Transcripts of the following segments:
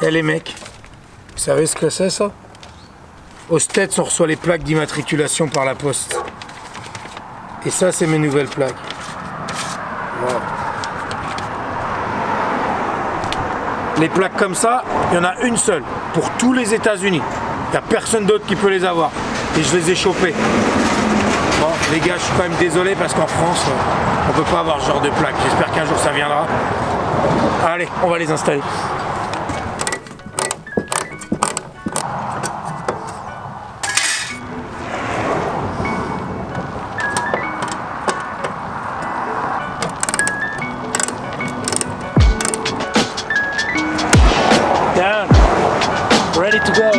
Eh les mecs, vous savez ce que c'est ça? Aux States, on reçoit les plaques d'immatriculation par la poste. Et ça, c'est mes nouvelles plaques. Wow. Les plaques comme ça, il y en a une seule pour tous les États-Unis. Il n'y a personne d'autre qui peut les avoir. Et je les ai chopées. Bon, les gars, je suis quand même désolé parce qu'en France, on peut pas avoir ce genre de plaques. J'espère qu'un jour ça viendra. Allez, on va les installer. Down. Ready to go.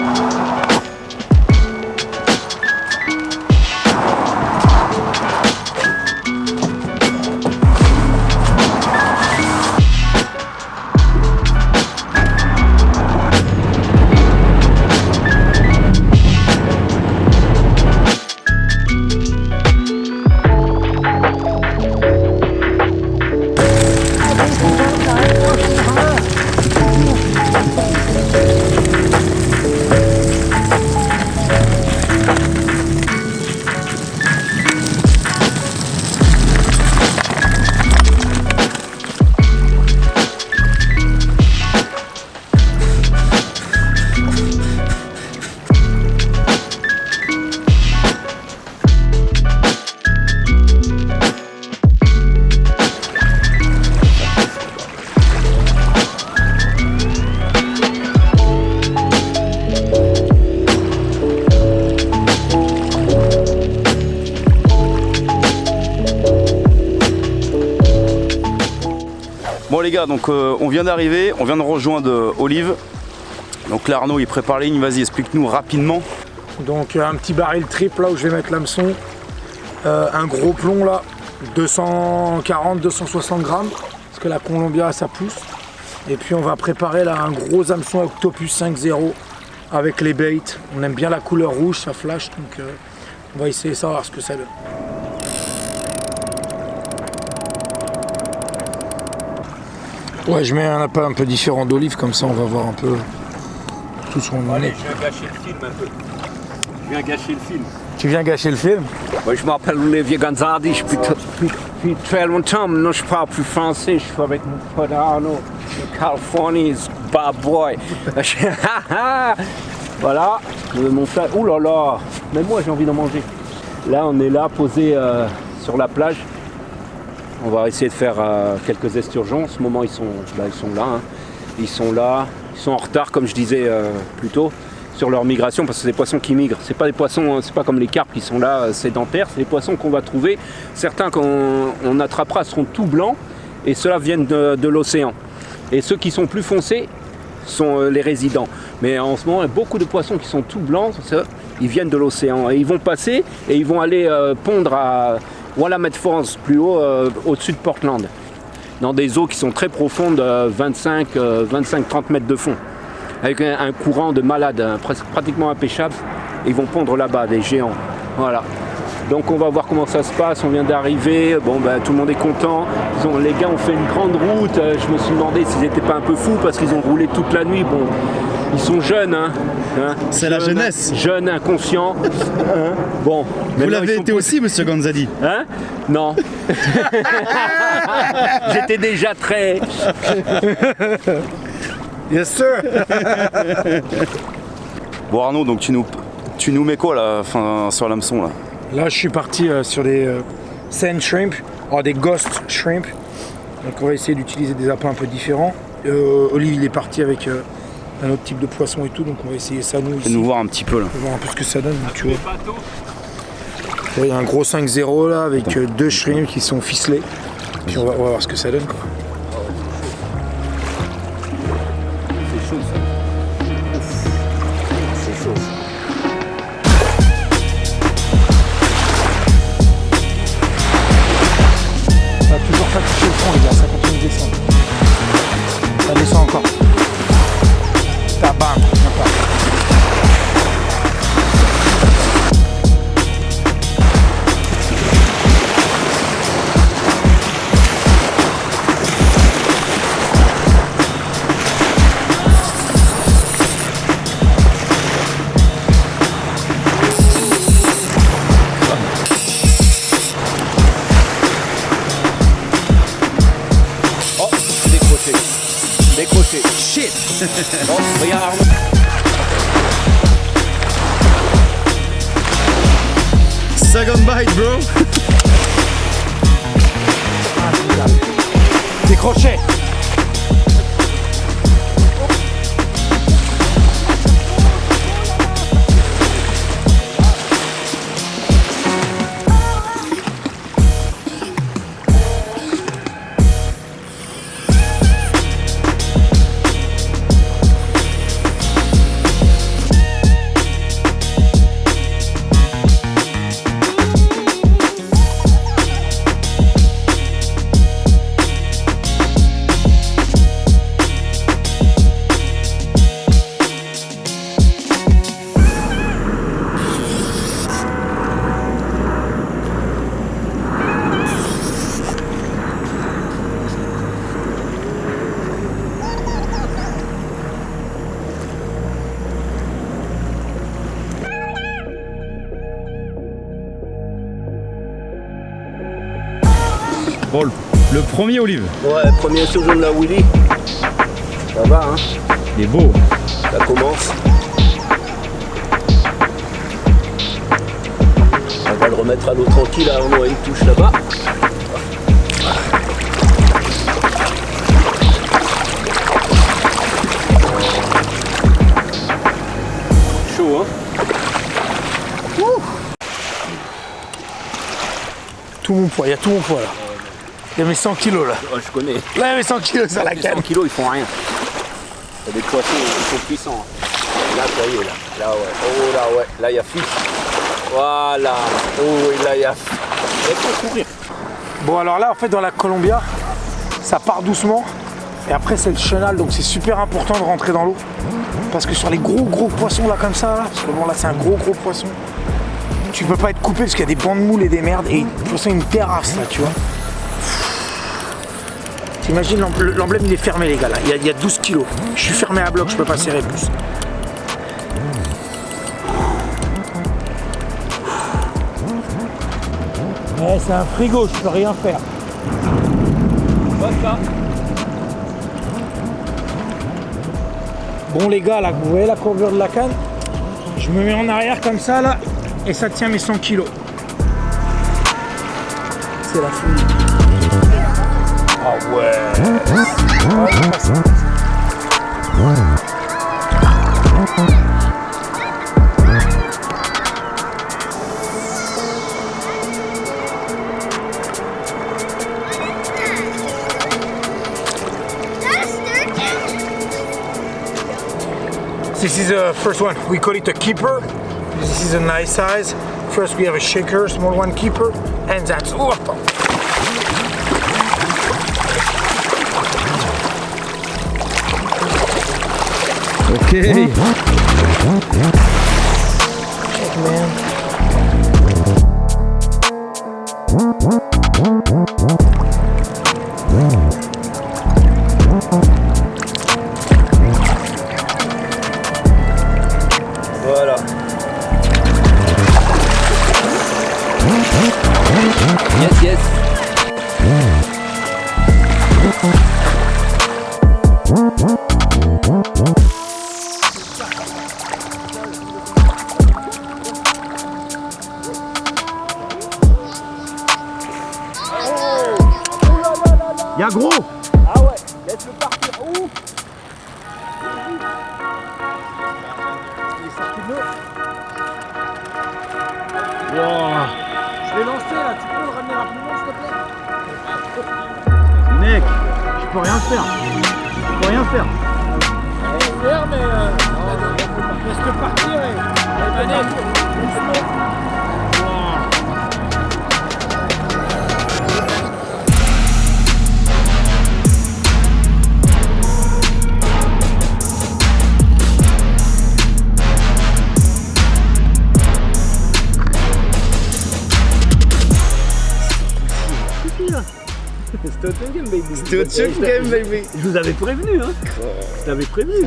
Bon les gars, donc on vient d'arriver, on vient de rejoindre Olive. Donc là Arnaud il prépare la ligne, vas-y explique-nous rapidement. Donc un petit baril triple là où je vais mettre l'hameçon. Un gros plomb là, 240-260 grammes, parce que la Columbia ça pousse. Et puis on va préparer là un gros hameçon Octopus 5.0 avec les baits. On aime bien la couleur rouge, ça flash, donc on va essayer ça, voir ce que ça donne. Ouais, je mets un appât un peu différent d'olive, comme ça on va voir un peu tout ce qu'on Allez, je viens gâcher le film un peu. Je viens gâcher le film. Tu viens gâcher le film? Ouais, je m'appelle Olivier Gonzalez, depuis très longtemps, maintenant je parle plus français, je suis avec mon pote Arnaud, de Californie, bad boy. Voilà, mon frère, ouh là là, même moi j'ai envie d'en manger. Là on est là, posé sur la plage. On va essayer de faire quelques esturgeons. En ce moment, ils sont là. Hein. Ils sont là. Ils sont en retard, comme je disais plus tôt, sur leur migration, parce que c'est des poissons qui migrent. C'est pas des poissons, c'est pas comme les carpes qui sont là sédentaires. C'est des poissons qu'on va trouver. Certains qu'on attrapera seront tout blancs, et ceux-là viennent de l'océan. Et ceux qui sont plus foncés sont les résidents. Mais en ce moment, il y a beaucoup de poissons qui sont tout blancs. Ils viennent de l'océan. Et ils vont passer et ils vont aller pondre à Willamette Falls, plus haut, au-dessus de Portland, dans des eaux qui sont très profondes, 25-30 mètres de fond, avec un courant de malade, pratiquement impêchable. Ils vont pondre là-bas, des géants. Voilà. Donc on va voir comment ça se passe, on vient d'arriver, bon ben tout le monde est content. Les gars ont fait une grande route, je me suis demandé s'ils n'étaient pas un peu fous parce qu'ils ont roulé toute la nuit. Bon, ils sont jeunes, hein. C'est la jeunesse. Jeunes, inconscients. Hein. Bon. Vous l'avez été aussi, monsieur Gonzalez? Hein? Non. J'étais déjà très... Yes sir. Bon Arnaud, donc tu nous mets quoi là, sur l'hameçon là? Là je suis parti sur des sand shrimp, des ghost shrimp. Donc on va essayer d'utiliser des appâts un peu différents. Olive il est parti avec un autre type de poisson et tout, donc on va essayer ça nous ici. Nous voir un petit peu là. On va voir un peu ce que ça donne, tu vois. Il y a un gros 5-0 là avec deux shrimps qui sont ficelés. Puis on va voir ce que ça donne quoi. C'est chaud ça. C'est chaud. Ça a toujours pas touché le fond les gars, ça continue de descendre. Ça descend encore. Bam, décroché. Décroché. Shit. Bon, regarde Arnaud. Second bite, bro. Décroché. Bon, le premier olive. Ouais, premier surgeon de la Willy. Ça va, hein. Il est beau. Ça commence. On va le remettre à l'eau tranquille, là, on a une touche là-bas. Chaud, hein. Tout mon poids, il y a tout mon poids là. Il y a mes 100 kilos là. Ouais, je connais. Là, il y a mes 100 kilos sur la Les canne. 100 kilos, ils font rien. Il y a des poissons, ils sont puissants. Là, ça y est, là. Là, ouais. Oh, là, ouais. Là, il y a fiche. Voilà. Oh, oui, là, il y a fiche. Il faut courir. Bon, alors là, en fait, dans la Columbia, ça part doucement. Et après, c'est le chenal, donc c'est super important de rentrer dans l'eau. Parce que sur les gros poissons là, comme ça, là, parce que bon, là, c'est un gros poisson. Tu peux pas être coupé parce qu'il y a des bancs de moules et des merdes. Et le poisson, il me terrasse là, tu vois. T'imagines, l'emblème il est fermé les gars là, il y a 12 kilos. Je suis fermé à bloc, je peux pas serrer plus. Ouais, c'est un frigo, je peux rien faire. Bon les gars là, vous voyez la courbure de la canne? Je me mets en arrière comme ça là, et ça tient mes 100 kilos. C'est la folie. Ah ouais. This is the first one. We call it a keeper. This is a nice size. First we have a shaker, small one keeper, and that's Ok. check, man. Voilà. Yes, yes. Y'a gros. Ah ouais, laisse-le partir. Ouf. Il est sorti de l'eau. Wow. Je l'ai lancé là, tu peux le ramener rapidement s'il te plaît? Mec, je peux rien faire. Je peux rien faire. Laisse-le partir. C'était au game, baby. C'était au check game, baby. Je vous avais prévenu, hein. Je t'avais prévenu.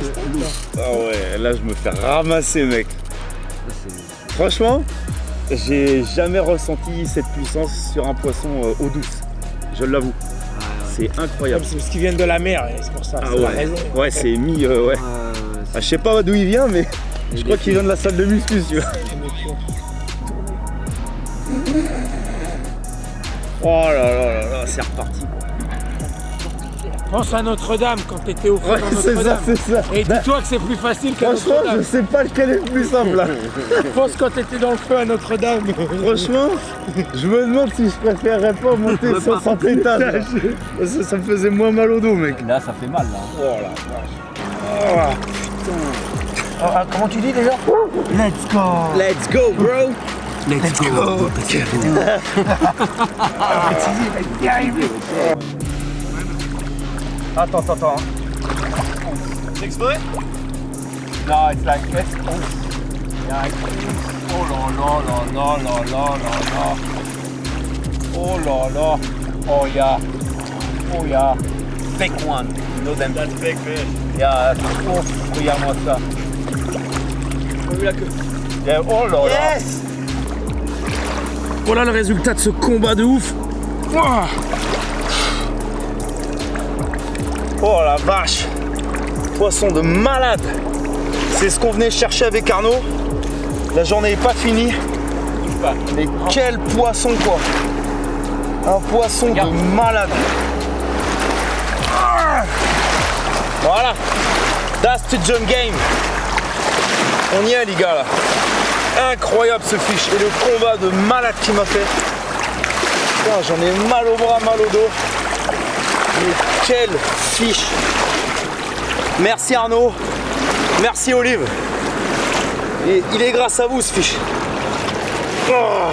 Ah ouais, là je me fais ramasser, mec. Franchement, j'ai jamais ressenti cette puissance sur un poisson eau douce. Je l'avoue. c'est incroyable. C'est parce qu'ils viennent de la mer, et c'est pour ça. Ah c'est la ouais, raison. ouais c'est mis, ouais. Ah, je sais pas d'où il vient, mais je crois qu'il vient de la salle de muscu, tu vois. Oh là là là là, c'est reparti. Pense à Notre-Dame quand t'étais au fond dans Notre-Dame. c'est ça. Et dis-toi que c'est plus facile qu'à Franchement, je Notre-Dame. sais pas lequel est le plus simple là. Pense quand t'étais dans le feu à Notre-Dame. Franchement, je me demande si je préférerais pas monter 60 étages. Ça me faisait moins mal au dos, mec. Là, ça fait mal, là. Oh la vache. Comment tu dis déjà? Let's go. Let's go, bro. Let's go. Attends. C'est exprès? Non, it's like this. Oh là là là là là là là là. Oh là là. Oh yeah. Fake one. You know them. That's big fish. Yeah. Oh, regarde-moi ça. On a vu la queue. Yeah, oh là là. Yes. Voilà le résultat de ce combat de ouf. Ouah. Oh la vache. Poisson de malade. C'est ce qu'on venait chercher avec Arnaud. La journée n'est pas finie. Mais quel poisson quoi. Un poisson de malade. Voilà. That's the jump game. On y est les gars là. Incroyable ce fish. Et le combat de malade qu'il m'a fait. Putain, j'en ai mal au bras, mal au dos. Mais quel fish. Merci Arnaud. Merci Olive. Et il est grâce à vous ce fish. Oh.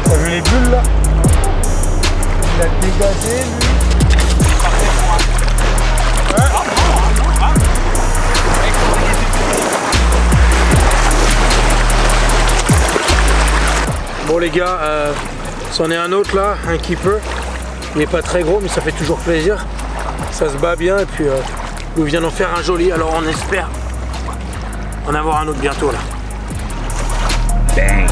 T'as vu les bulles là? Il a dégagé lui. Bon les gars, c'en est un autre là, un keeper. Il n'est pas très gros mais ça fait toujours plaisir. Ça se bat bien et puis nous vient d'en faire un joli. Alors on espère en avoir un autre bientôt là. Bang!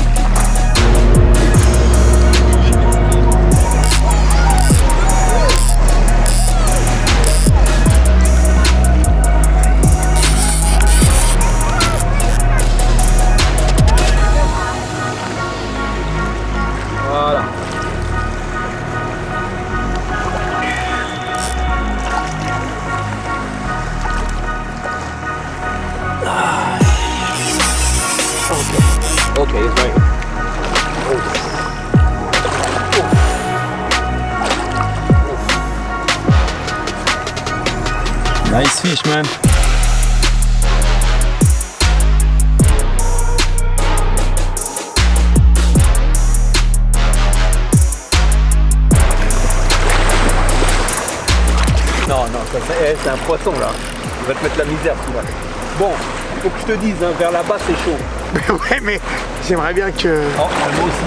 Voilà. Okay, it's right here. Nice fish man. Non, c'est un poisson là. Il va te mettre la misère celui-là. Bon, faut que je te dise, hein, vers là-bas c'est chaud. Mais ouais mais j'aimerais bien que... Oh, moi aussi.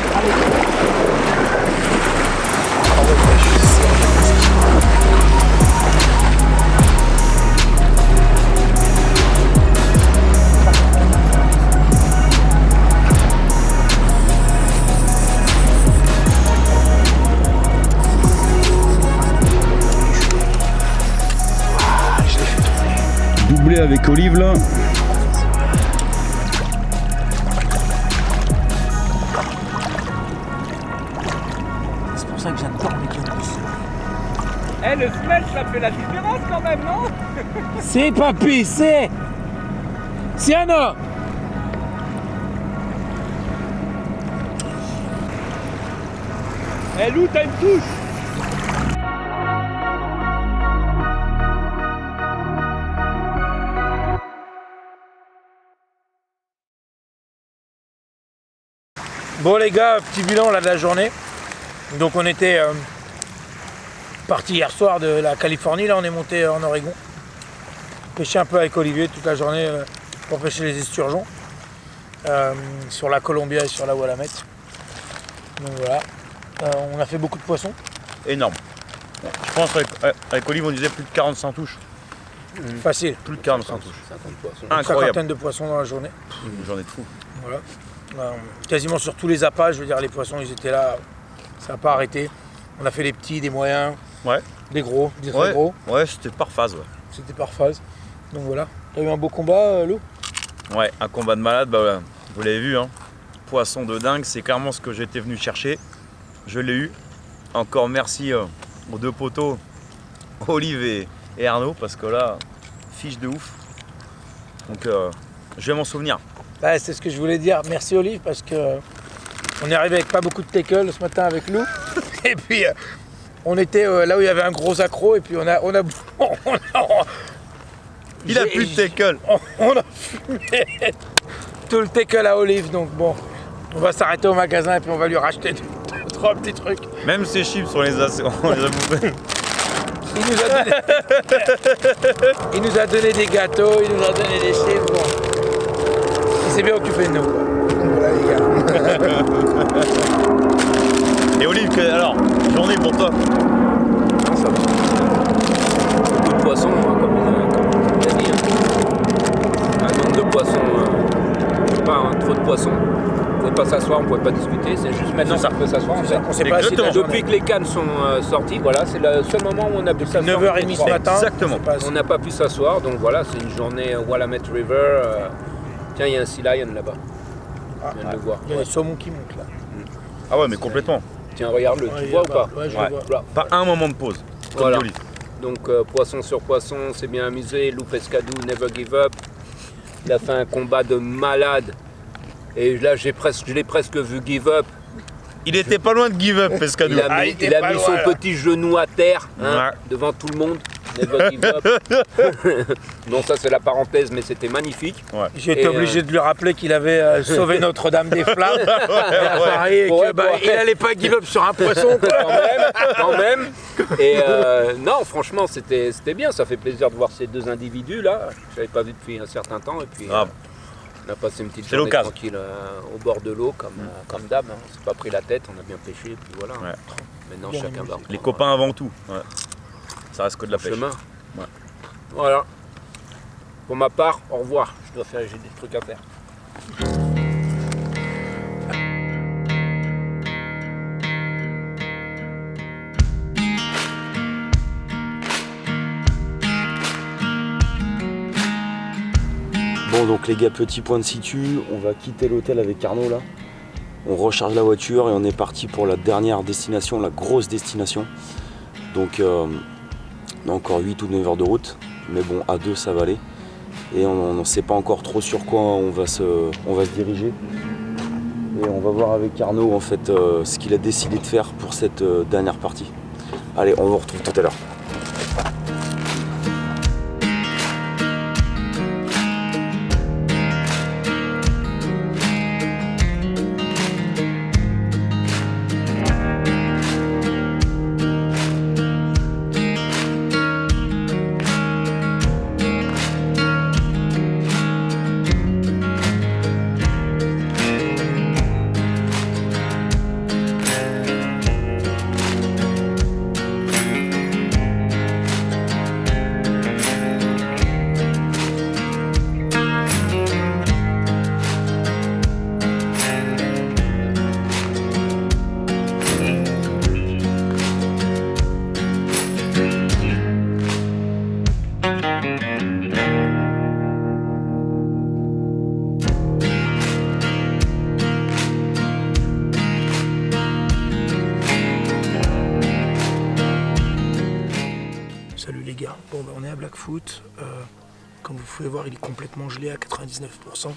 Doublé avec Olive là. C'est pour ça que j'adore les campus. Eh, le smash ça fait la différence quand même, non? C'est papy, c'est... Siano. Eh, Lou, t'as une touche. Bon les gars, petit bilan là de la journée. Donc on était parti hier soir de la Californie, là on est monté en Oregon. Pêcher un peu avec Olivier toute la journée pour pêcher les esturgeons. Sur la Columbia et sur la Willamette. Donc voilà. On a fait beaucoup de poissons. Énorme. Je pense avec Olive on disait plus de 45 touches. Facile. Plus de 40 en touche. 50 poissons. Une Incroyable. cinquantaine de poissons dans la journée. J'en ai de fou. Voilà. Quasiment sur tous les appâts, je veux dire, les poissons, ils étaient là. Ça n'a pas arrêté. On a fait des petits, des moyens, Ouais. des gros, des très gros. Ouais, c'était par phase. Ouais. C'était par phase. Donc voilà. T'as eu un beau combat, Lou? Ouais, un combat de malade, bah voilà. Vous l'avez vu, hein. Poisson de dingue, c'est clairement ce que j'étais venu chercher. Je l'ai eu. Encore merci aux deux poteaux, Olive et Arnaud, parce que là, fiche de ouf. Donc je vais m'en souvenir. Ouais, c'est ce que je voulais dire. Merci Olive parce que on est arrivé avec pas beaucoup de tackle ce matin avec Lou. Et puis on était là où il y avait un gros accro et puis on a Il a plus de tackle. on a fumé tout le tackle à Olive, donc bon, on va s'arrêter au magasin et puis on va lui racheter 2-3 petits trucs. Même ces chips, on les a bouffés. Il nous a donné des gâteaux, il nous a donné des chips, bon. Il s'est bien occupé de nous, quoi. Voilà les gars. Et Olive, alors, journée pour toi. Non, ça va. Beaucoup de poissons, hein, comme il a dit. Hein. Un nombre de poissons, pas trop de poissons. On ne pouvait pas s'asseoir, on ne pouvait pas discuter. C'est juste maintenant qu'on peut s'asseoir. En fait. On s'est pas assis Exactement. la Depuis que les cannes sont sorties, voilà, c'est le seul moment où on a pu s'asseoir. 9h30 ce matin. Exactement. On n'a pas pu s'asseoir, donc voilà, c'est une journée Willamette River. Tiens, il y a un Sea Lion là-bas. Je viens de le voir. Il y a les saumons qui montent là. Ah ouais, mais complètement. Tiens, regarde-le, tu vois ou pas? Ouais, je Ouais. le vois. Voilà. Pas un moment de pause. Comme Voilà. Olive. Donc poisson sur poisson, c'est bien amusé. Lou Pescadou, never give up. Il a fait un combat de malade. Et là, je l'ai presque vu give up. Il était pas loin de give up, Pescadou. Il a Ah, mis, il était il a pas mis loin, son là. petit genou à terre, hein, Ouais. devant tout le monde. Never give up. Non, ça c'est la parenthèse, mais c'était magnifique. J'ai été Et, obligé de lui rappeler qu'il avait sauvé Notre-Dame des Flammes. À Paris, et Ouais, que, bah, ouais. il allait pas give up sur un poisson. Quoi. Quand même. Et non, franchement, c'était bien. Ça fait plaisir de voir ces deux individus là. Je l'avais pas vu depuis un certain temps. Et puis, Grave. on a passé une petite C'est journée l'occasion. tranquille au bord de l'eau, comme d'hab. Hein. On s'est pas pris la tête, on a bien pêché. Et puis voilà. Ouais. Maintenant, Bien chacun amusé. va Les reprendre copains avant tout. Ouais. Ça reste que de la pêche. chemin. Ouais. Voilà. Pour ma part, au revoir. J'ai des trucs à faire. Bon donc les gars, petit point de situ, on va quitter l'hôtel avec Arnaud là. On recharge la voiture et on est parti pour la dernière destination, la grosse destination. Donc on a encore 8 ou 9 heures de route, mais bon à deux ça va aller. Et on ne sait pas encore trop sur quoi on va se diriger. Et on va voir avec Arnaud en fait ce qu'il a décidé de faire pour cette dernière partie. Allez, on vous retrouve tout à l'heure. Salut les gars, bon, bah, on est à Blackfoot, comme vous pouvez voir il est complètement gelé à 99%.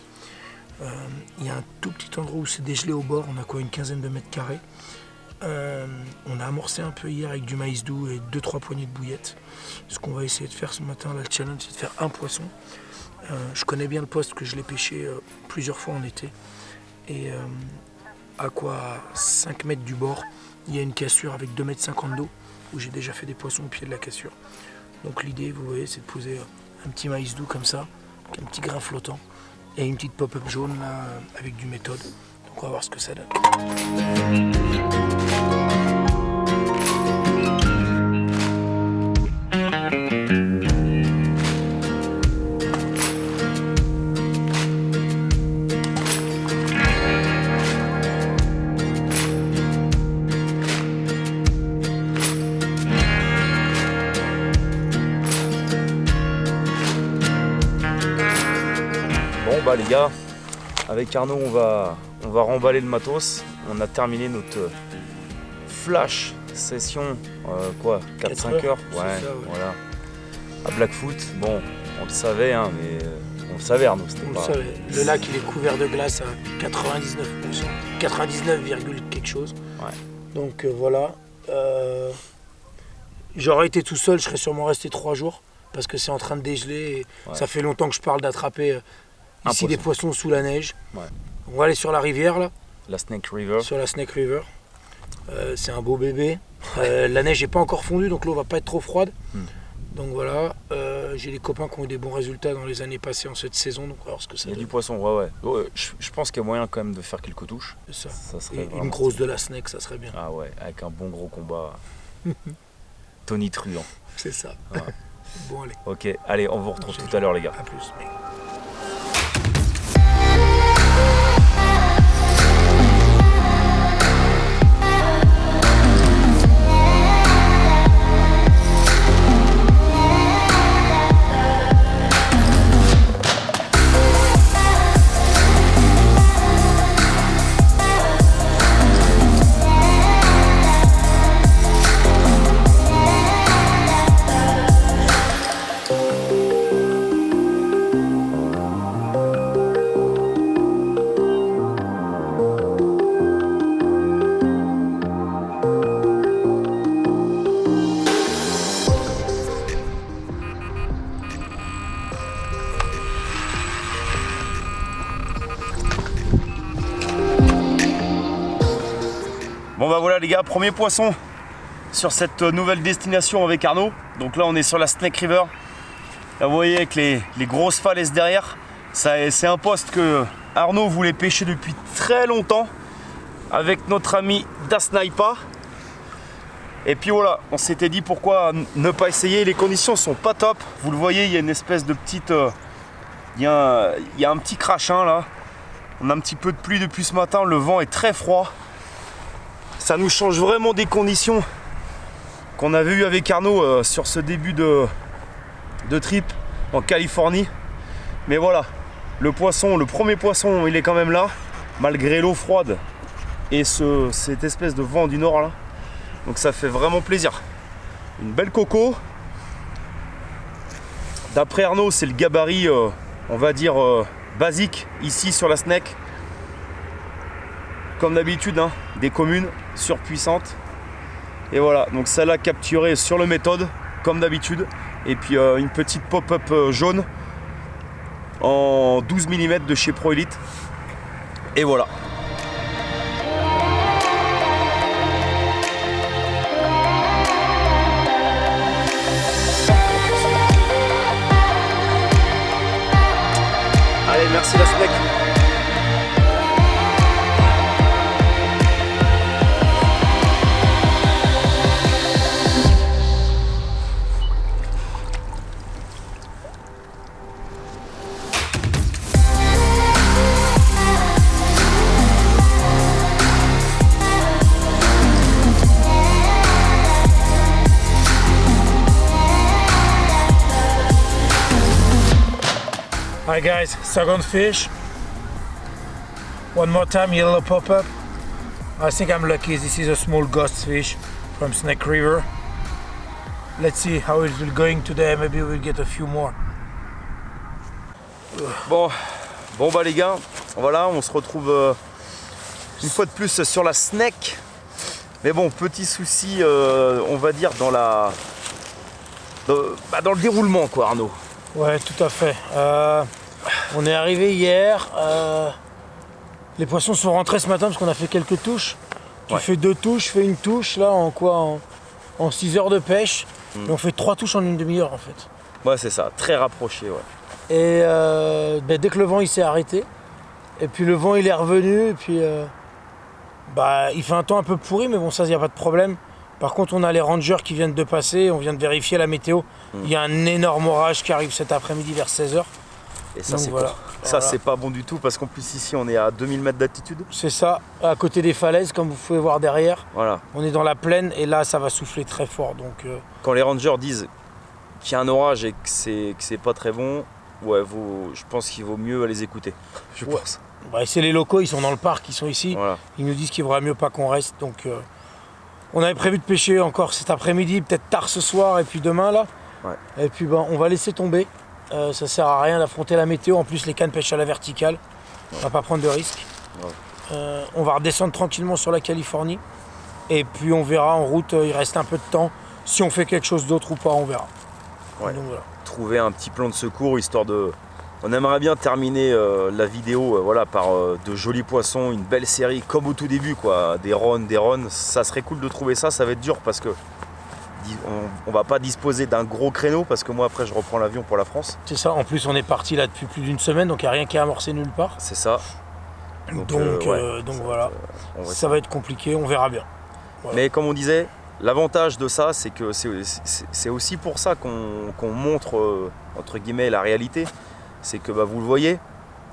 Il y a un tout petit endroit où c'est dégelé au bord, on a quoi, une quinzaine de mètres carrés. On a amorcé un peu hier avec du maïs doux et 2-3 poignées de bouillettes. Ce qu'on va essayer de faire ce matin, là, le challenge, c'est de faire un poisson. Je connais bien le poste que je l'ai pêché plusieurs fois en été. Et à quoi 5 mètres du bord, il y a une cassure avec 2,50 m d'eau où j'ai déjà fait des poissons au pied de la cassure. Donc l'idée, vous voyez, c'est de poser un petit maïs doux comme ça, avec un petit grain flottant et une petite pop-up jaune là, avec du méthode. Donc on va voir ce que ça donne. les gars, avec Arnaud on va remballer le matos. On a terminé notre flash session, 4-5 heures. Ça, ouais. Voilà. À Blackfoot, bon, on le savait, hein, mais on le savait Arnaud, c'était pas... Le lac il est couvert de glace à 99%, 99, quelque chose. Ouais. Donc voilà. J'aurais été tout seul, je serais sûrement resté 3 jours parce que c'est en train de dégeler. Et ça fait longtemps que je parle d'attraper ici des poissons sous la neige. Ouais. On va aller sur la rivière là. La Snake River. Sur la Snake River. C'est un beau bébé. La neige n'est pas encore fondue donc l'eau va pas être trop froide. Donc voilà, j'ai des copains qui ont eu des bons résultats dans les années passées en cette saison, donc on va voir ce que ça Il y a donne. du poisson, ouais. Je pense qu'il y a moyen quand même de faire quelques touches. C'est ça. Ça serait Et une grosse de la Snake, ça serait bien. Ah ouais, avec un bon gros combat. Tony Truant. C'est ça. Ouais. Bon allez. Ok, allez, on vous retrouve tout à l'heure les gars. À plus. Mec. Bon bah voilà les gars, premier poisson sur cette nouvelle destination avec Arnaud. Donc là on est sur la Snake River. Là vous voyez avec les grosses falaises derrière. C'est un poste que Arnaud voulait pêcher depuis très longtemps avec notre ami Dasnaipa. Et puis voilà, on s'était dit pourquoi ne pas essayer. Les conditions sont pas top. Vous le voyez, il y a une espèce de petite... il y a un petit crachin là. On a un petit peu de pluie depuis ce matin, le vent est très froid. Ça nous change vraiment des conditions qu'on avait eues avec Arnaud sur ce début de trip en Californie. Mais voilà, le premier poisson, il est quand même là, malgré l'eau froide et cette espèce de vent du nord là. Donc ça fait vraiment plaisir. Une belle coco. D'après Arnaud, c'est le gabarit, on va dire, basique ici sur la Snake. Comme d'habitude, hein, des communes surpuissantes. Et voilà, donc celle-là capturée sur le méthode, comme d'habitude. Et puis une petite pop-up jaune en 12 mm de chez Pro Elite. Et voilà. Allez, merci la Snake. Hi guys, second fish. One more time, yellow pop-up. I think I'm lucky. This is a small ghost fish from Snake River. Let's see how it will going today. Maybe we'll get a few more. Bon bah les gars, voilà, on se retrouve une fois de plus sur la Snake. Mais bon, petit souci, on va dire dans le déroulement quoi, Arnaud. Ouais, tout à fait. On est arrivé hier. Les poissons sont rentrés ce matin parce qu'on a fait quelques touches. Tu fais 2 touches, je fais une touche là en quoi en 6 heures de pêche. Et on fait 3 touches en une demi-heure en fait. Ouais, c'est ça, très rapproché, ouais. Et dès que le vent il s'est arrêté, et puis le vent il est revenu, et puis il fait un temps un peu pourri, mais bon ça il n'y a pas de problème. Par contre on a les rangers qui viennent de passer, on vient de vérifier la météo. Il y a un énorme orage qui arrive cet après-midi vers 16h. Et ça c'est voilà. Ça c'est pas bon du tout parce qu'en plus ici on est à 2000 mètres d'altitude. C'est ça, à côté des falaises comme vous pouvez voir derrière. Voilà. On est dans la plaine et là ça va souffler très fort. Donc, quand les rangers disent qu'il y a un orage et que c'est pas très bon, ouais, je pense qu'il vaut mieux les écouter. Je pense. Bah, c'est les locaux, ils sont dans le parc, ils sont ici. Voilà. Ils nous disent qu'il vaudrait mieux pas qu'on reste. Donc on avait prévu de pêcher encore cet après-midi, peut-être tard ce soir et puis demain là. Ouais. Et puis on va laisser tomber. Ça sert à rien d'affronter la météo. En plus les cannes pêchent à la verticale. On va pas prendre de risques. On va redescendre tranquillement sur la Californie. Et puis on verra en route, il reste un peu de temps. Si on fait quelque chose d'autre ou pas, on verra. Ouais. Donc, voilà. Trouver un petit plan de secours histoire de... On aimerait bien terminer la vidéo voilà, par de jolis poissons, une belle série comme au tout début, quoi. Des ronds. Ça serait cool de trouver ça, ça va être dur parce que on va pas disposer d'un gros créneau parce que moi après je reprends l'avion pour la France. C'est ça, en plus on est parti là depuis plus d'une semaine, donc il n'y a rien qui est amorcé nulle part. C'est ça. Donc ça voilà, ça va être compliqué, on verra bien. Voilà. Mais comme on disait, l'avantage de ça, c'est que c'est aussi pour ça qu'on montre entre guillemets la réalité. C'est que vous le voyez,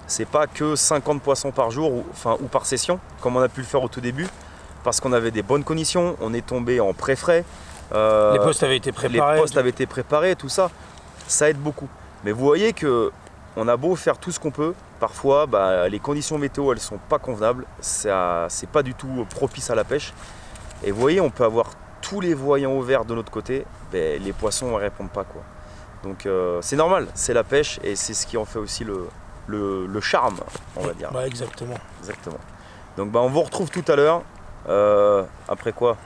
c'est pas que 50 poissons par jour ou par session, comme on a pu le faire au tout début, parce qu'on avait des bonnes conditions, on est tombé en pré-frais. Les postes avaient été préparés. Tout ça, ça aide beaucoup. Mais vous voyez que on a beau faire tout ce qu'on peut, parfois les conditions météo elles sont pas convenables, c'est pas du tout propice à la pêche. Et vous voyez, on peut avoir tous les voyants au vert de notre côté, les poissons ne répondent pas, quoi. Donc c'est normal, c'est la pêche et c'est ce qui en fait aussi le charme, on va dire. Exactement. Donc on vous retrouve tout à l'heure. Après quoi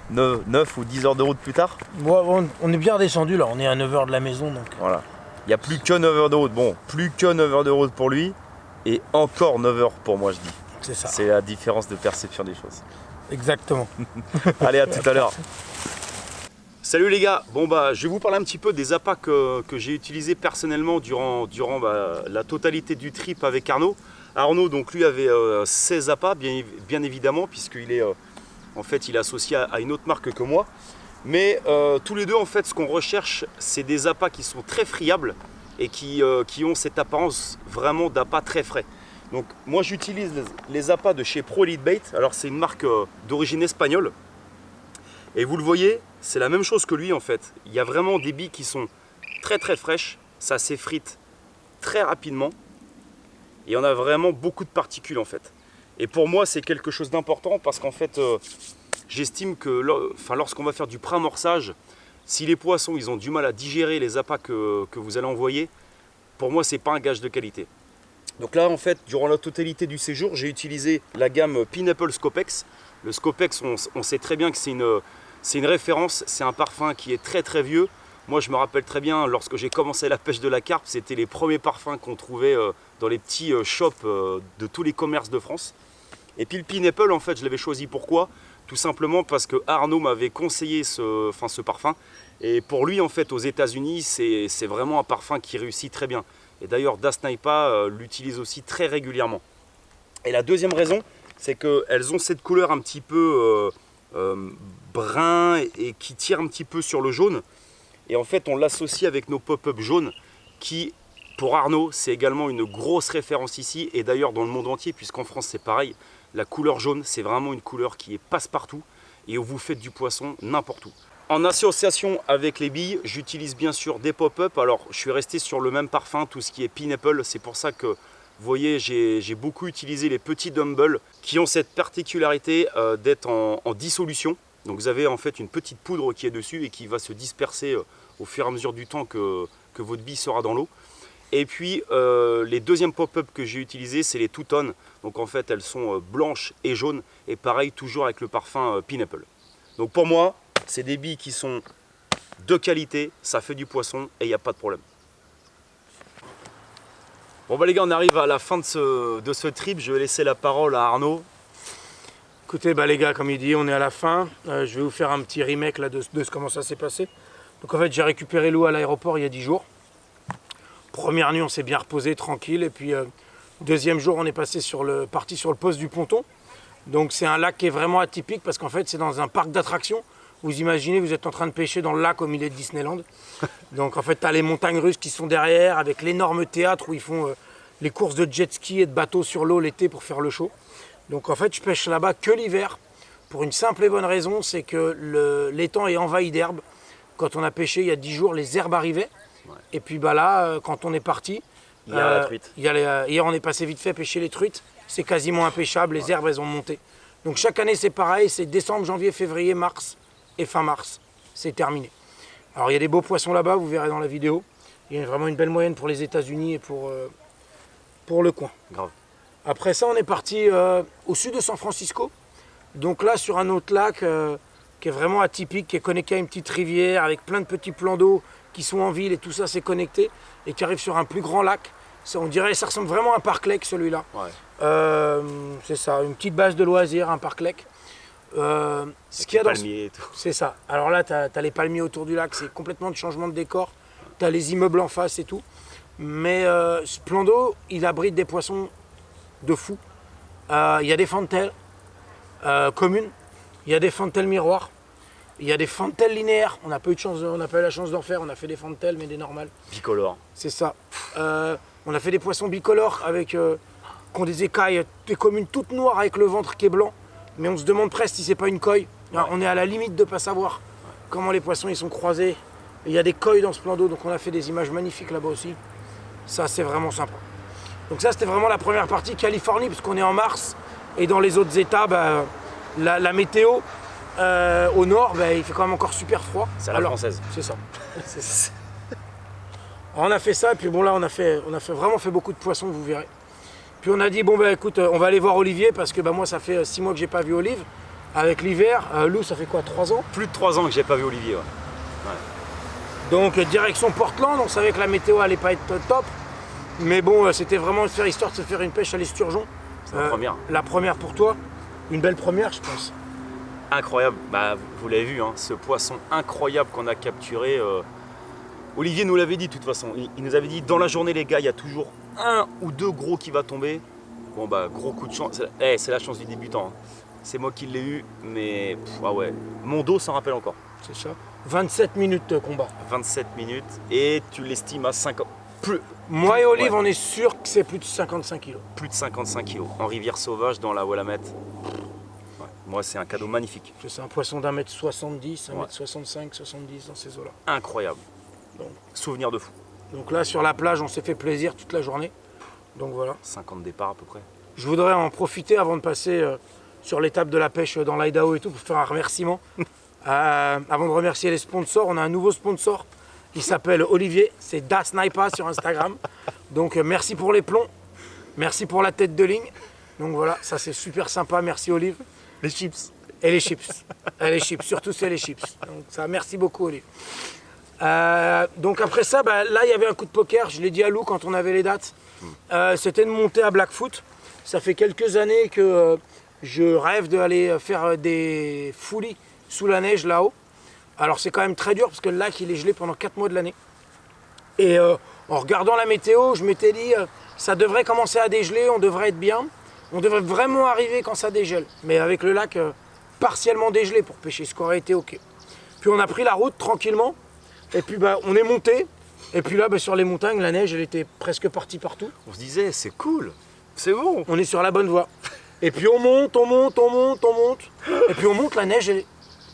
9 ou 10 heures de route plus tard. On est bien redescendu là, on est à 9 h de la maison. Donc. Voilà. Il n'y a plus que 9 heures de route. Bon, plus que 9 heures de route pour lui et encore 9 heures pour moi, je dis. C'est ça. C'est la différence de perception des choses. Exactement. Allez, à tout à l'heure. Salut les gars. Bon je vais vous parler un petit peu des appâts que j'ai utilisés personnellement durant la totalité du trip avec Arnaud. Arnaud, donc lui avait 16 appâts, bien évidemment, puisqu'il est en fait il est associé à une autre marque que moi. Mais tous les deux, en fait, ce qu'on recherche, c'est des appâts qui sont très friables et qui ont cette apparence vraiment d'appâts très frais. Donc moi j'utilise les appâts de chez Pro Elite Bait. Alors c'est une marque d'origine espagnole. Et vous le voyez, c'est la même chose que lui en fait. Il y a vraiment des billes qui sont très très fraîches. Ça s'effrite très rapidement. Et on a vraiment beaucoup de particules en fait. Et pour moi c'est quelque chose d'important parce qu'en fait j'estime que lorsqu'on va faire du pré-amorçage, si les poissons ils ont du mal à digérer les appâts que vous allez envoyer, pour moi c'est pas un gage de qualité. Donc là en fait durant la totalité du séjour j'ai utilisé la gamme Pineapple Scopex. Le Scopex on sait très bien que c'est une référence, c'est un parfum qui est très très vieux. Moi je me rappelle très bien lorsque j'ai commencé la pêche de la carpe, c'était les premiers parfums qu'on trouvait dans les petits shops de tous les commerces de France. Et puis le Pineapple en fait je l'avais choisi pourquoi ? Tout simplement parce que Arnaud m'avait conseillé ce parfum. Et pour lui en fait aux États-Unis c'est vraiment un parfum qui réussit très bien. Et d'ailleurs Das Snipa l'utilise aussi très régulièrement. Et la deuxième raison c'est qu'elles ont cette couleur un petit peu brun et qui tire un petit peu sur le jaune. Et en fait on l'associe avec nos pop-up jaunes qui pour Arnaud c'est également une grosse référence ici et d'ailleurs dans le monde entier puisqu'en France c'est pareil. La couleur jaune c'est vraiment une couleur qui est passe-partout et où vous faites du poisson n'importe où. En association avec les billes j'utilise bien sûr des pop-up. Alors je suis resté sur le même parfum, tout ce qui est Pineapple. C'est pour ça que vous voyez j'ai beaucoup utilisé les petits Dumble qui ont cette particularité d'être en dissolution. Donc vous avez en fait une petite poudre qui est dessus et qui va se disperser au fur et à mesure du temps que votre bille sera dans l'eau. Et puis les deuxièmes pop-up que j'ai utilisés, c'est les Two-Tone. Donc en fait elles sont blanches et jaunes. Et pareil toujours avec le parfum Pineapple. Donc pour moi, c'est des billes qui sont de qualité, ça fait du poisson et il n'y a pas de problème. Bon les gars, on arrive à la fin de ce trip. Je vais laisser la parole à Arnaud. Écoutez, les gars, comme il dit, on est à la fin. Je vais vous faire un petit remake là, de comment ça s'est passé. Donc en fait, j'ai récupéré Lou à l'aéroport il y a 10 jours. Première nuit, on s'est bien reposé, tranquille. Et puis deuxième jour, on est parti sur le poste du ponton. Donc c'est un lac qui est vraiment atypique parce qu'en fait, c'est dans un parc d'attractions. Vous imaginez, vous êtes en train de pêcher dans le lac au milieu de Disneyland. Donc en fait, tu as les montagnes russes qui sont derrière avec l'énorme théâtre où ils font les courses de jet ski et de bateaux sur l'eau l'été pour faire le show. Donc en fait, je pêche là-bas que l'hiver pour une simple et bonne raison, c'est que l'étang est envahi d'herbes. Quand on a pêché il y a 10 jours, les herbes arrivaient. Ouais. Et puis là, quand on est parti, Hier, la truite. Hier, on est passé vite fait pêcher les truites. C'est quasiment impêchable. Les herbes, elles ont monté. Donc chaque année, c'est pareil. C'est décembre, janvier, février, mars et fin mars. C'est terminé. Alors, il y a des beaux poissons là-bas, vous verrez dans la vidéo. Il y a vraiment une belle moyenne pour les États-Unis et pour le coin. Grave. Après ça, on est parti au sud de San Francisco. Donc là, sur un autre lac qui est vraiment atypique, qui est connecté à une petite rivière avec plein de petits plans d'eau qui sont en ville et tout ça, c'est connecté. Et qui arrive sur un plus grand lac. On dirait, ça ressemble vraiment à un parc lake celui-là. Ouais. C'est ça, une petite base de loisirs, un parc lake. Ce qu'il y a dans palmiers et tout. C'est ça. Alors là, tu as les palmiers autour du lac, c'est complètement de changement de décor. Tu as les immeubles en face et tout. Mais ce plan d'eau, il abrite des poissons de fou. Il y a des fantelles communes, il y a des fantelles miroirs, il y a des fantelles linéaires. On n'a pas eu la chance d'en faire, on a fait des fantelles, mais des normales. Bicolore. C'est ça. On a fait des poissons bicolores avec qui ont des écailles, des communes toutes noires avec le ventre qui est blanc. Mais on se demande presque si c'est pas une coille. Ouais. On est à la limite de ne pas savoir comment les poissons ils sont croisés. Et il y a des coilles dans ce plan d'eau, donc on a fait des images magnifiques là-bas aussi. Ça, c'est vraiment sympa. Donc ça, c'était vraiment la première partie Californie, puisqu'on est en mars. Et dans les autres États, la météo au nord, il fait quand même encore super froid. C'est à la française. C'est ça. On a fait ça, et puis bon là, on a vraiment fait beaucoup de poissons, vous verrez. Puis on a dit, bon écoute, on va aller voir Olivier, parce que moi, ça fait 6 mois que j'ai pas vu Olive. Avec l'hiver, Lou, ça fait quoi, 3 ans? Plus de 3 ans que j'ai pas vu Olivier, ouais. Donc direction Portland, on savait que la météo allait pas être top. Mais bon, c'était vraiment histoire de se faire une pêche à l'esturgeon. C'est la première. La première pour toi. Une belle première, je pense. Incroyable. Vous l'avez vu, hein, ce poisson incroyable qu'on a capturé. Olivier nous l'avait dit de toute façon. Il nous avait dit, dans la journée, les gars, il y a toujours 1 ou 2 gros qui va tomber. Bon, gros coup de chance. C'est la chance du débutant. Hein. C'est moi qui l'ai eu, mais mon dos s'en rappelle encore. C'est ça. 27 minutes de combat. 27 minutes, et tu l'estimes à 50. Moi et Olive, on est sûr que c'est plus de 55 kg. Plus de 55 kg. En rivière sauvage, dans la Willamette. Ouais. Moi, c'est un cadeau magnifique. C'est un poisson d'1m70, 1m65, 70 dans ces eaux-là. Incroyable. Donc, souvenir de fou. Donc là, sur la plage, on s'est fait plaisir toute la journée. Donc voilà. 50 départs à peu près. Je voudrais en profiter avant de passer sur l'étape de la pêche dans l'Idaho et tout, pour faire un remerciement. Avant de remercier les sponsors, on a un nouveau sponsor. Il s'appelle Olivier, c'est Da Sniper sur Instagram. Donc merci pour les plombs, merci pour la tête de ligne. Donc voilà, ça c'est super sympa, merci Olive. Les chips. Et les chips. Et les chips, surtout c'est les chips. Donc ça, merci beaucoup Olive. Donc après ça, là il y avait un coup de poker, je l'ai dit à Lou quand on avait les dates. C'était de monter à Blackfoot. Ça fait quelques années que je rêve d'aller faire des foulis sous la neige là-haut. Alors c'est quand même très dur parce que le lac il est gelé pendant 4 mois de l'année. Et en regardant la météo, je m'étais dit ça devrait commencer à dégeler, on devrait être bien. On devrait vraiment arriver quand ça dégèle. Mais avec le lac partiellement dégelé pour pêcher, ce qui aurait été ok. Puis on a pris la route tranquillement. Et puis on est monté. Et puis là sur les montagnes, la neige elle était presque partie partout. On se disait c'est cool, c'est bon. On est sur la bonne voie. Et puis on monte. Et puis on monte, la neige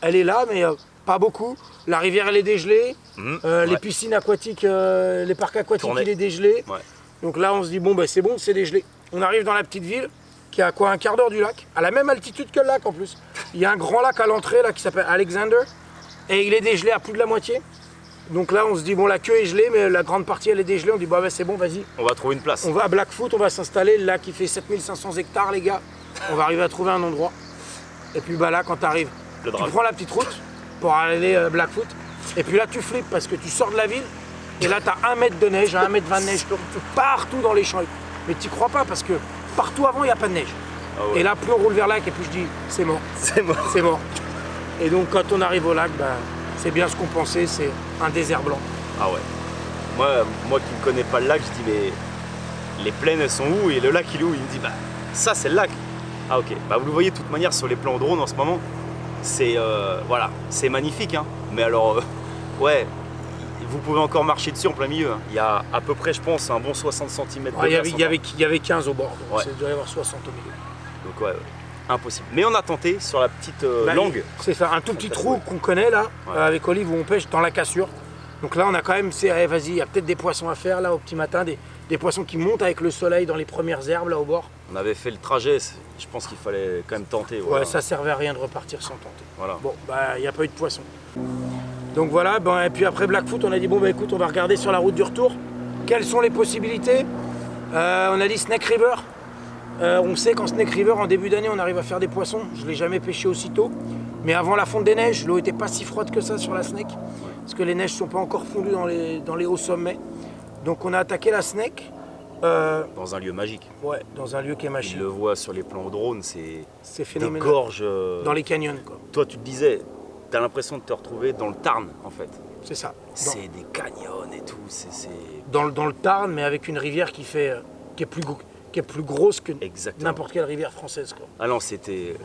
elle est là mais pas beaucoup. La rivière elle est dégelée. Les piscines aquatiques, les parcs aquatiques il est dégelé. Ouais. Donc là on se dit c'est bon, c'est dégelé. On arrive dans la petite ville qui est à quoi, un quart d'heure du lac, à la même altitude que le lac en plus. Il y a un grand lac à l'entrée là qui s'appelle Alexander et il est dégelé à plus de la moitié. Donc là on se dit la queue est gelée mais la grande partie elle est dégelée. On dit c'est bon, vas-y. On va trouver une place. On va à Blackfoot, on va s'installer. Le lac il fait 7500 hectares les gars. On va arriver à trouver un endroit. Et puis là quand tu arrives, tu prends la petite route pour aller à Blackfoot. Et puis là tu flippes parce que tu sors de la ville et là tu as 1 mètre de neige, 1 mètre 20 de neige partout dans les champs. Mais tu crois pas parce que partout avant il n'y a pas de neige. Ah ouais. Et là plus on roule vers le lac et puis je dis c'est mort. C'est mort. C'est mort. Et donc quand on arrive au lac, c'est bien ce qu'on pensait, c'est un désert blanc. Ah ouais. Moi qui ne connais pas le lac, je dis mais les plaines elles sont où et le lac il est où? Il me dit ça c'est le lac. Ah ok. Vous le voyez de toute manière sur les plans drone en ce moment. C'est c'est magnifique hein. Mais alors vous pouvez encore marcher dessus en plein milieu. Hein. Il y a à peu près je pense un bon 60 cm de place. Il y avait 15 au bord, donc il doit y avoir 60 au milieu. Donc impossible. Mais on a tenté sur la petite langue. C'est ça, un tout petit trou qu'on connaît là, avec Olive où on pêche dans la cassure. Donc là on a quand même, vas-y, il y a peut-être des poissons à faire là au petit matin, des des poissons qui montent avec le soleil dans les premières herbes là au bord. On avait fait le trajet, je pense qu'il fallait quand même tenter. Ouais, ça servait à rien de repartir sans tenter. Voilà. Bon, bah il n'y a pas eu de poisson. Donc voilà, bon, et puis après Blackfoot, on a dit bon bah écoute, on va regarder sur la route du retour. Quelles sont les possibilités? On a dit Snake River. On sait qu'en Snake River, en début d'année, on arrive à faire des poissons. Je ne l'ai jamais pêché aussitôt. Mais avant la fonte des neiges, l'eau n'était pas si froide que ça sur la Snake. Parce que les neiges ne sont pas encore fondues dans les hauts sommets. Donc on a attaqué la Snake. Dans un lieu magique. Ouais, dans un lieu qui est Il magique. le voit sur les plans au drone, c'est C'est de phénoménal. gorge. Dans les canyons, quoi. Toi, tu te disais, t'as l'impression de te retrouver dans le Tarn, en fait. C'est ça. C'est des canyons et tout. Dans le Tarn, mais avec une rivière qui est plus grosse que Exactement. n'importe quelle rivière française, quoi. Ah non, c'était.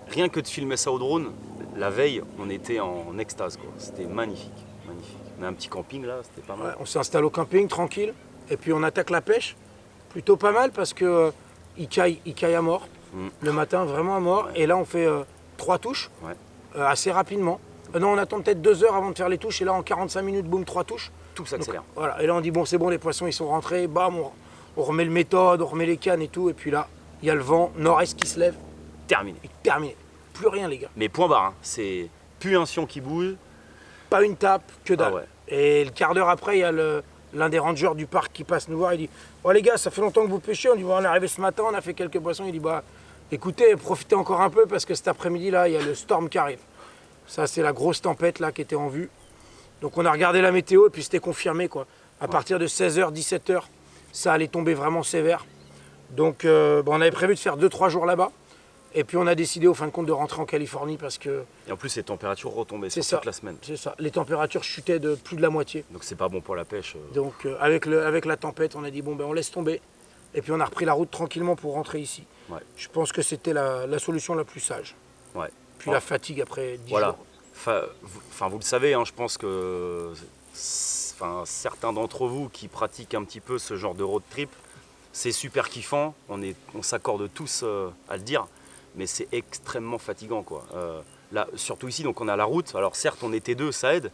Rien que de filmer ça au drone, la veille, on était en extase, quoi. C'était magnifique. Magnifique. On a un petit camping là, c'était pas mal. Ouais, on s'installe au camping, tranquille. Et puis on attaque la pêche. Plutôt pas mal parce que il caille à mort. Le matin, vraiment à mort. Et là, on fait 3 touches Ouais. assez rapidement. Non, on attend peut-être 2 heures avant de faire les touches. Et là, en 45 minutes, boum, 3 touches. Tout s'accélère. Donc, voilà. Et là, on dit, bon, c'est bon, les poissons, ils sont rentrés. Bam, on remet le méthode, on remet les cannes et tout. Et puis là, il y a le vent nord-est qui se lève. Terminé. Et terminé. Plus rien, les gars. Mais point barre, hein. C'est plus un sion qui bouge. Pas une tape, que dalle. Ah ouais. Et le quart d'heure après, il y a l'un des rangers du parc qui passe nous voir. Il dit, oh les gars, ça fait longtemps que vous pêchez. On dit, bon, on est arrivé ce matin, on a fait quelques poissons. Il dit, bah écoutez, profitez encore un peu parce que cet après-midi, là, il y a le storm qui arrive. Ça, c'est la grosse tempête là qui était en vue. Donc on a regardé la météo et puis c'était confirmé, quoi. À partir de 16h, 17h, ça allait tomber vraiment sévère. Donc on avait prévu de faire 2-3 jours là-bas. Et puis on a décidé au fin de compte de rentrer en Californie parce que Et en plus, les températures retombaient c'est sur ça. toute la semaine. C'est ça. Les températures chutaient de plus de la moitié. Donc c'est pas bon pour la pêche. Donc avec la tempête, on a dit bon ben on laisse tomber. Et puis on a repris la route tranquillement pour rentrer ici. Ouais. Je pense que c'était la solution la plus sage. Ouais. Puis la fatigue après 10 Voilà. jours. Enfin, vous le savez, hein, je pense que certains d'entre vous qui pratiquent un petit peu ce genre de road trip, c'est super kiffant. On s'accorde tous à le dire, mais c'est extrêmement fatigant, quoi. Là, surtout ici, donc on a la route. Alors certes, on était 2, ça aide,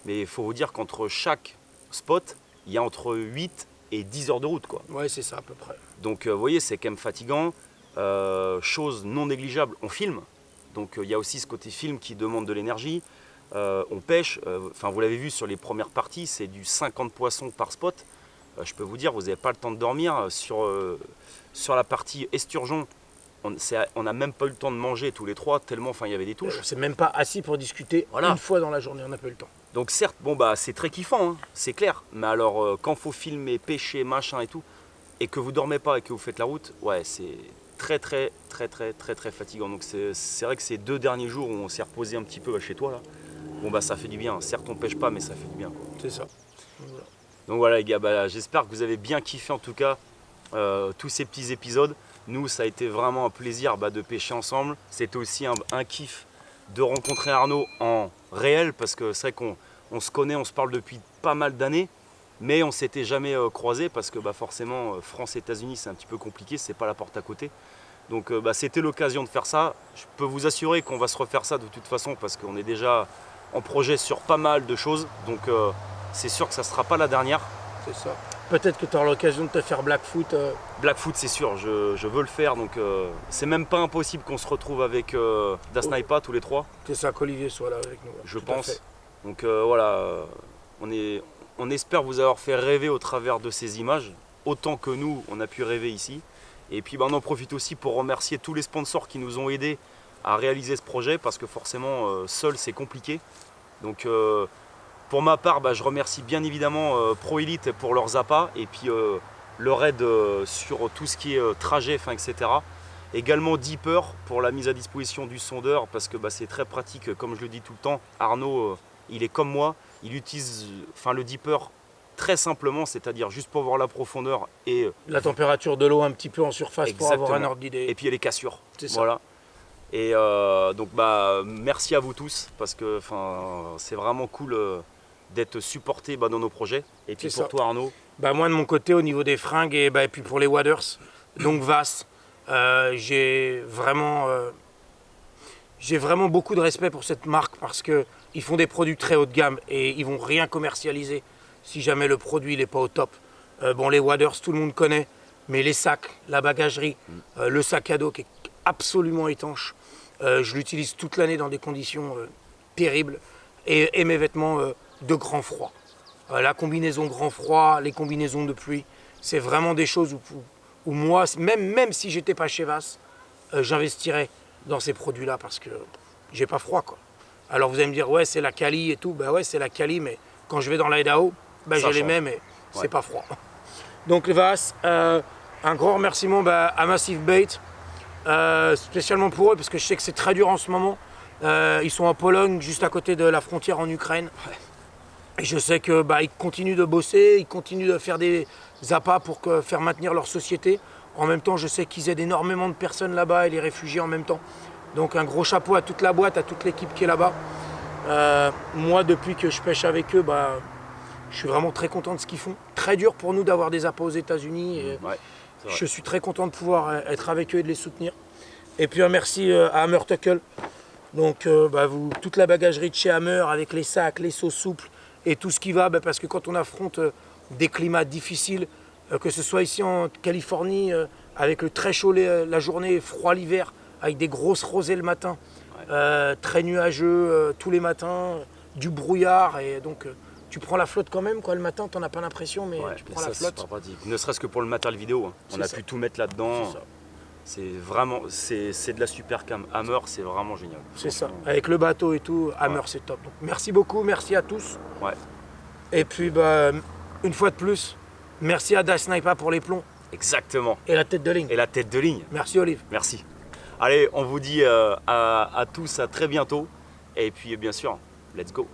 mais il faut vous dire qu'entre chaque spot, il y a entre 8 et 10 heures de route, quoi. Ouais, c'est ça à peu près. Donc vous voyez, c'est quand même fatigant. Chose non négligeable, on filme. Donc il y a aussi ce côté film qui demande de l'énergie. On pêche, vous l'avez vu sur les premières parties, c'est du 50 poissons par spot. Je peux vous dire, vous n'avez pas le temps de dormir. Sur la partie esturgeon, on n'a même pas eu le temps de manger tous les 3, tellement il y avait des touches. On s'est même pas assis pour discuter Voilà. une fois dans la journée, on n'a pas eu le temps. Donc certes, c'est très kiffant, hein, c'est clair. Mais alors, quand il faut filmer, pêcher, machin et tout, et que vous dormez pas et que vous faites la route, ouais, c'est très fatigant. Donc c'est vrai que ces 2 derniers jours où on s'est reposé un petit peu chez toi là, ça fait du bien. Certes, on pêche pas, mais ça fait du bien, quoi. C'est ça. Voilà. Donc voilà les gars, j'espère que vous avez bien kiffé en tout cas tous ces petits épisodes. Nous, ça a été vraiment un plaisir de pêcher ensemble. C'était aussi un kiff de rencontrer Arnaud en réel, parce que c'est vrai qu'on se connaît, on se parle depuis pas mal d'années, mais on s'était jamais croisés parce que forcément France-États-Unis c'est un petit peu compliqué, c'est pas la porte à côté. Donc c'était l'occasion de faire ça. Je peux vous assurer qu'on va se refaire ça de toute façon parce qu'on est déjà en projet sur pas mal de choses. Donc c'est sûr que ça ne sera pas la dernière. C'est ça. Peut-être que tu auras l'occasion de te faire Blackfoot. Blackfoot, c'est sûr, je veux le faire. Donc c'est même pas impossible qu'on se retrouve avec Da Snipa tous les 3. C'est ça qu'Olivier soit là avec nous. Je Tout à pense. fait. Donc voilà, on espère vous avoir fait rêver au travers de ces images, autant que nous, on a pu rêver ici. Et puis on en profite aussi pour remercier tous les sponsors qui nous ont aidés à réaliser ce projet, parce que forcément, seul, c'est compliqué. Donc pour ma part, je remercie bien évidemment Pro Elite pour leurs appâts, et puis leur aide sur tout ce qui est trajet, etc. Également Deeper pour la mise à disposition du sondeur, parce que c'est très pratique, comme je le dis tout le temps. Arnaud, il est comme moi, il utilise le Deeper très simplement, c'est-à-dire juste pour voir la profondeur et la température de l'eau un petit peu en surface. Exactement. Pour avoir un ordre d'idée. Et puis il y a les cassures. C'est ça. Voilà. Et donc merci à vous tous, parce que c'est vraiment cool d'être supporté dans nos projets. Et puis C'est pour ça. toi Arnaud, Moi de mon côté au niveau des fringues et puis pour les waders, donc Vass, j'ai vraiment beaucoup de respect pour cette marque parce que ils font des produits très haut de gamme et ils vont rien commercialiser si jamais le produit n'est pas au top. Bon, les waders, tout le monde connaît, mais les sacs, la bagagerie, le sac à dos qui est absolument étanche. Je l'utilise toute l'année dans des conditions terribles. Et mes vêtements de grand froid. La combinaison grand froid, les combinaisons de pluie, c'est vraiment des choses où moi, même si j'étais pas chez Vass, j'investirais dans ces produits-là parce que j'ai pas froid, quoi. Alors vous allez me dire, ouais, c'est la Cali et tout. Bah ouais, c'est la Cali, mais quand je vais dans l'Idaho, bah, j'ai les mêmes et c'est pas froid. Donc Vass, un grand remerciement à Massive Bait, spécialement pour eux, parce que je sais que c'est très dur en ce moment. Ils sont en Pologne, juste à côté de la frontière en Ukraine. Et je sais que ils continuent de bosser, ils continuent de faire des appâts pour faire maintenir leur société. En même temps, je sais qu'ils aident énormément de personnes là-bas et les réfugiés en même temps. Donc un gros chapeau à toute la boîte, à toute l'équipe qui est là-bas. Moi, depuis que je pêche avec eux, je suis vraiment très content de ce qu'ils font. Très dur pour nous d'avoir des appâts aux États-Unis. Et je suis très content de pouvoir être avec eux et de les soutenir. Et puis un merci à Hammer Tackle. Donc toute la bagagerie de chez Hammer avec les sacs, les seaux souples et tout ce qui va, parce que quand on affronte des climats difficiles, que ce soit ici en Californie avec le très chaud la journée, froid l'hiver, avec des grosses rosées le matin, très nuageux tous les matins, du brouillard et donc tu prends la flotte quand même, quoi, le matin, t'en as pas l'impression, mais tu prends la flotte. C'est pratique. Ne serait-ce que pour le matériel vidéo, on a pu tout mettre là-dedans. C'est vraiment, c'est de la super cam. Hammer, c'est vraiment génial. C'est ça, avec le bateau et tout, Hammer c'est top. Donc, merci beaucoup, merci à tous. Et puis une fois de plus, merci à Das Sniper pour les plombs. Exactement. Et la tête de ligne. Et la tête de ligne. Merci Olive. Merci. Allez, on vous dit à tous à très bientôt. Et puis bien sûr, let's go.